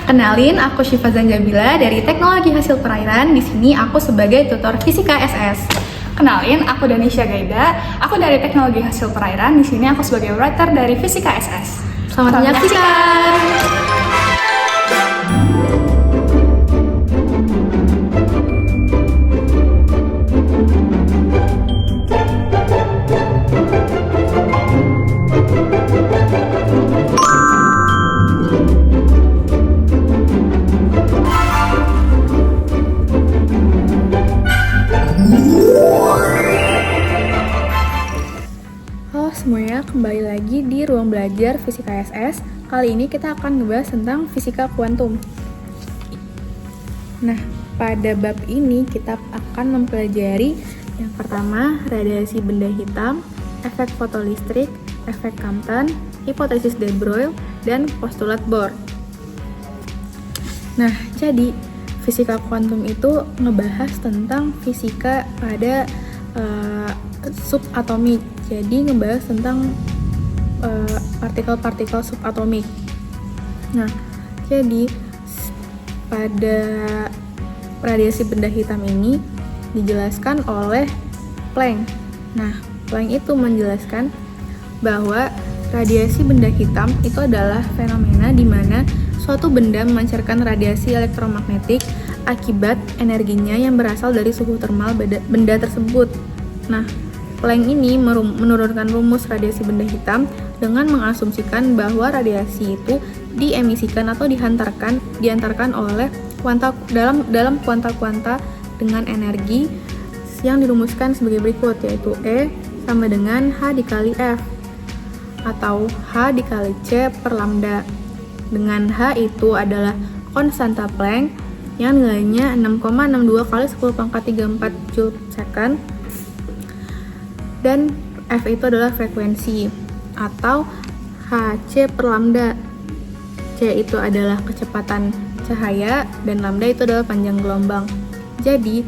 Kenalin, aku Syifa Zanjabila dari Teknologi Hasil Perairan. Di sini aku sebagai tutor Fisika SS. Kenalin, aku Danisha Gaida. Aku dari Teknologi Hasil Perairan. Di sini aku sebagai writer dari Fisika SS. Selamat menyaksikan. Halo semuanya, kembali lagi di ruang belajar Fisika SS. Kali ini kita akan ngebahas tentang fisika kuantum. Nah, pada bab ini kita akan mempelajari yang pertama, radiasi benda hitam, efek fotolistrik, efek Compton, hipotesis de Broglie, dan postulat Bohr. Nah, jadi fisika kuantum itu ngebahas tentang fisika pada subatomik. Jadi ngebahas tentang partikel-partikel subatomik. Nah, jadi pada radiasi benda hitam ini dijelaskan oleh Planck. Nah, Planck itu menjelaskan bahwa radiasi benda hitam itu adalah fenomena di mana suatu benda memancarkan radiasi elektromagnetik akibat energinya yang berasal dari suhu termal benda tersebut. Nah, Planck ini menurunkan rumus radiasi benda hitam dengan mengasumsikan bahwa radiasi itu diemisikan atau diantarkan oleh dalam kuanta-kuanta dengan energi yang dirumuskan sebagai berikut, yaitu E sama dengan H dikali F atau H dikali C per lambda. Dengan H itu adalah konstanta Planck yang nilainya 6,62 kali 10 pangkat 34 Joule per second. Dan F itu adalah frekuensi atau Hc per lambda. C itu adalah kecepatan cahaya dan lambda itu adalah panjang gelombang. Jadi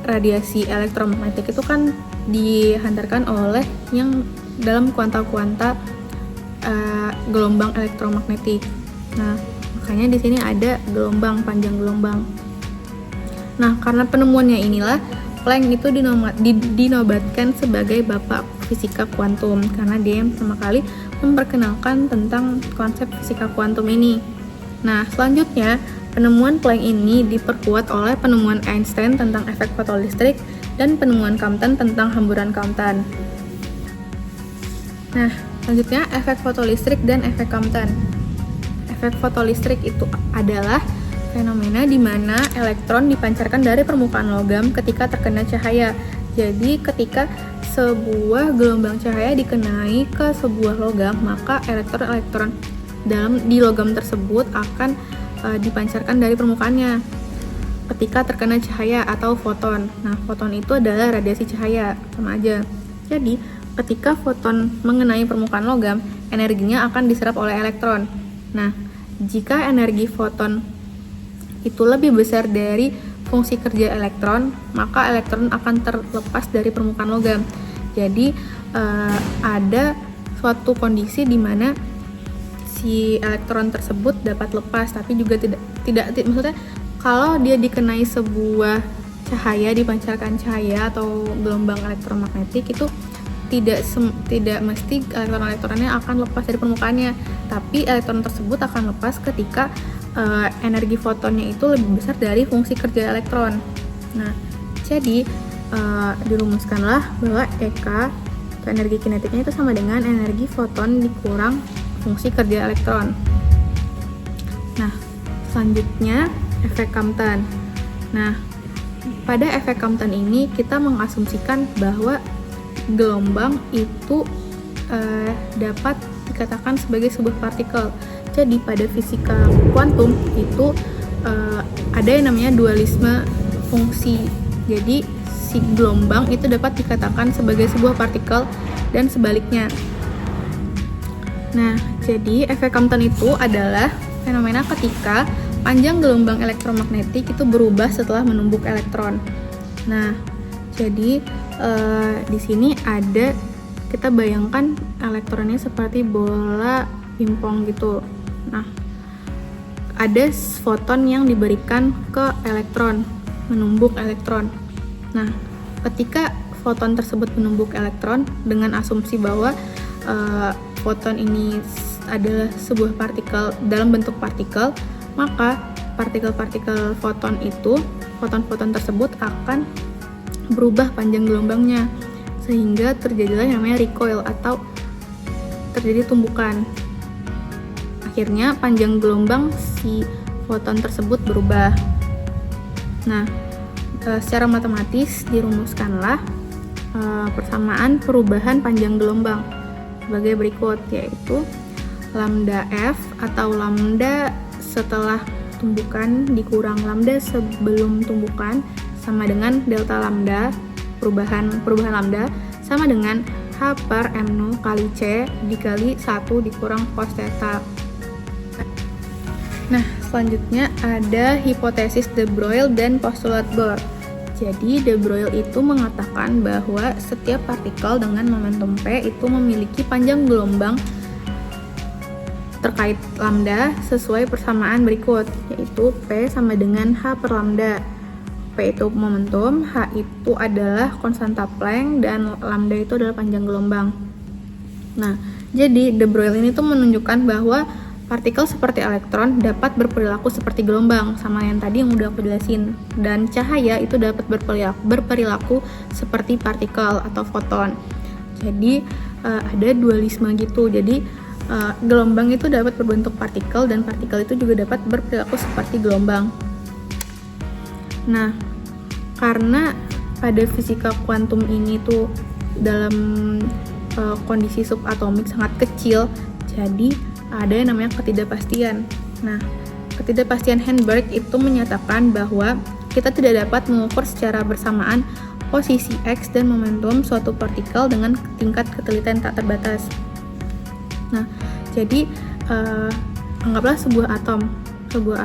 radiasi elektromagnetik itu kan dihantarkan oleh yang dalam kuanta-kuanta gelombang elektromagnetik. Nah, makanya di sini ada gelombang, panjang gelombang. Nah, karena penemuannya inilah Planck itu dinobatkan sebagai bapak fisika kuantum karena dia yang pertama kali memperkenalkan tentang konsep fisika kuantum ini. Nah, selanjutnya penemuan Planck ini diperkuat oleh penemuan Einstein tentang efek fotolistrik dan penemuan Compton tentang hamburan Compton. Nah, selanjutnya efek fotolistrik dan efek Compton. Efek fotolistrik itu adalah fenomena di mana elektron dipancarkan dari permukaan logam ketika terkena cahaya. Jadi ketika sebuah gelombang cahaya dikenai ke sebuah logam, maka elektron-elektron di logam tersebut akan dipancarkan dari permukaannya ketika terkena cahaya atau foton. Nah, foton itu adalah radiasi cahaya, sama aja. Jadi ketika foton mengenai permukaan logam, energinya akan diserap oleh elektron. Nah, jika energi foton itu lebih besar dari fungsi kerja elektron, maka elektron akan terlepas dari permukaan logam. Jadi ada suatu kondisi di mana si elektron tersebut dapat lepas, tapi juga tidak maksudnya kalau dia dikenai sebuah cahaya, dipancarkan cahaya atau gelombang elektromagnetik itu tidak mesti elektron-elektronnya akan lepas dari permukaannya, tapi elektron tersebut akan lepas ketika energi fotonnya itu lebih besar dari fungsi kerja elektron. Nah, jadi dirumuskanlah bahwa EK atau energi kinetiknya itu sama dengan energi foton dikurang fungsi kerja elektron. Nah, selanjutnya efek Compton. Nah, pada efek Compton ini kita mengasumsikan bahwa gelombang itu dapat dikatakan sebagai sebuah partikel. Jadi pada fisika kuantum itu ada yang namanya dualisme fungsi. Jadi si gelombang itu dapat dikatakan sebagai sebuah partikel dan sebaliknya. Nah, jadi efek Compton itu adalah fenomena ketika panjang gelombang elektromagnetik itu berubah setelah menumbuk elektron. Nah, jadi di sini ada, kita bayangkan elektronnya seperti bola pingpong gitu. Nah, ada foton yang diberikan ke elektron, menumbuk elektron. Nah, ketika foton tersebut menumbuk elektron dengan asumsi bahwa foton ini adalah sebuah partikel dalam bentuk partikel, maka partikel-partikel foton-foton tersebut akan berubah panjang gelombangnya, sehingga terjadilah yang namanya recoil atau terjadi tumbukan. Akhirnya panjang gelombang si foton tersebut berubah. Nah, secara matematis dirumuskanlah persamaan perubahan panjang gelombang sebagai berikut, yaitu lambda F atau lambda setelah tumbukan dikurang lambda sebelum tumbukan sama dengan delta lambda, perubahan lambda sama dengan H per M0 kali C dikali 1 dikurang cos theta. Nah, selanjutnya ada hipotesis de Broglie dan postulat Bohr. Jadi, de Broglie itu mengatakan bahwa setiap partikel dengan momentum P itu memiliki panjang gelombang terkait lambda sesuai persamaan berikut, yaitu P sama dengan H per lambda. P itu momentum, H itu adalah konstanta Planck, dan lambda itu adalah panjang gelombang. Nah, jadi de Broglie ini tuh menunjukkan bahwa partikel seperti elektron dapat berperilaku seperti gelombang, sama yang tadi yang udah aku jelasin. Dan cahaya itu dapat berperilaku seperti partikel atau foton. Jadi ada dualisme gitu. Jadi gelombang itu dapat berbentuk partikel dan partikel itu juga dapat berperilaku seperti gelombang. Nah, karena pada fisika kuantum ini tuh dalam kondisi subatomik sangat kecil, jadi ada yang namanya ketidakpastian. Nah, ketidakpastian Heisenberg itu menyatakan bahwa kita tidak dapat mengukur secara bersamaan posisi X dan momentum suatu partikel dengan tingkat ketelitian tak terbatas. Nah, jadi anggaplah sebuah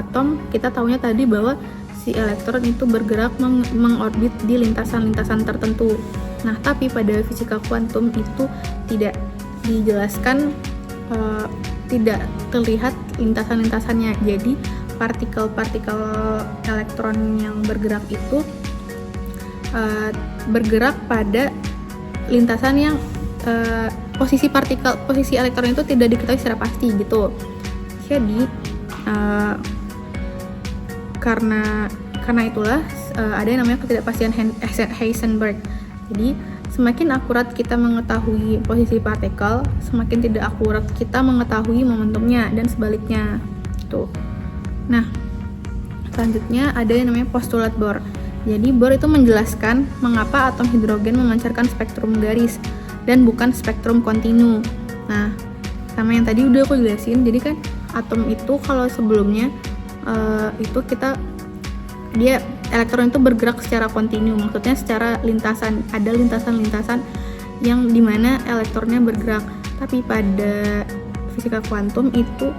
atom kita tahunya tadi bahwa si elektron itu bergerak mengorbit di lintasan-lintasan tertentu. Nah, tapi pada fisika kuantum itu tidak dijelaskan, tidak terlihat lintasan-lintasannya. Jadi partikel-partikel elektron yang bergerak itu bergerak pada lintasan yang posisi elektron itu tidak diketahui secara pasti gitu. Jadi karena itulah ada yang namanya ketidakpastian Heisenberg. Jadi semakin akurat kita mengetahui posisi partikel, semakin tidak akurat kita mengetahui momentumnya dan sebaliknya. Tuh. Nah, selanjutnya ada yang namanya postulat Bohr. Jadi Bohr itu menjelaskan mengapa atom hidrogen memancarkan spektrum garis dan bukan spektrum kontinu. Nah, sama yang tadi udah aku jelasin. Jadi kan atom itu kalau sebelumnya itu dia elektron itu bergerak secara kontinu, maksudnya secara lintasan, ada lintasan-lintasan yang dimana elektronnya bergerak. Tapi pada fisika kuantum itu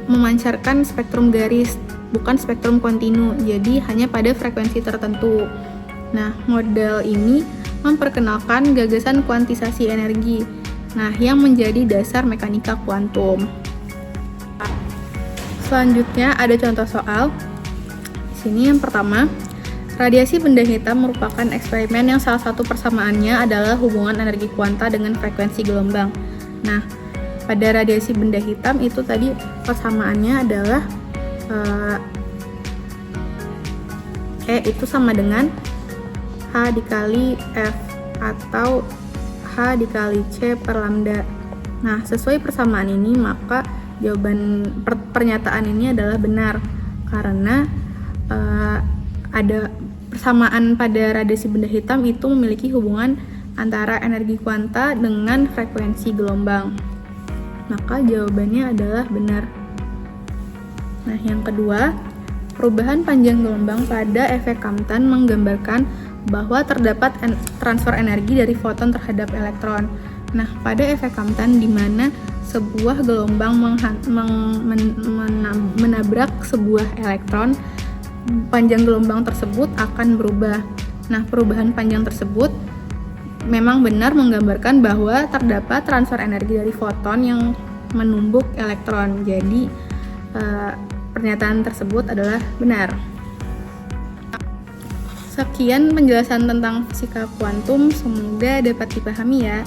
memancarkan spektrum garis, bukan spektrum kontinu, jadi hanya pada frekuensi tertentu. Nah, model ini memperkenalkan gagasan kuantisasi energi, nah yang menjadi dasar mekanika kuantum. Selanjutnya ada contoh soal. Di sini yang pertama, radiasi benda hitam merupakan eksperimen yang salah satu persamaannya adalah hubungan energi kuanta dengan frekuensi gelombang. Nah, pada radiasi benda hitam itu tadi persamaannya adalah E itu sama dengan H dikali F atau H dikali C per lambda. Nah, sesuai persamaan ini maka jawaban pernyataan ini adalah benar karena ada persamaan pada radiasi benda hitam itu memiliki hubungan antara energi kuanta dengan frekuensi gelombang. Maka jawabannya adalah benar. Nah, yang kedua, perubahan panjang gelombang pada efek Compton menggambarkan bahwa terdapat transfer energi dari foton terhadap elektron. Nah, pada efek Compton di mana sebuah gelombang menabrak sebuah elektron, panjang gelombang tersebut akan berubah. Nah, perubahan panjang tersebut memang benar menggambarkan bahwa terdapat transfer energi dari foton yang menumbuk elektron. Jadi pernyataan tersebut adalah benar. Sekian penjelasan tentang fisika kuantum, semoga dapat dipahami ya.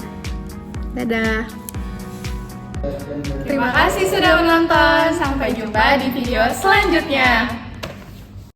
Dadah. Terima kasih sudah menonton. Sampai jumpa di video selanjutnya.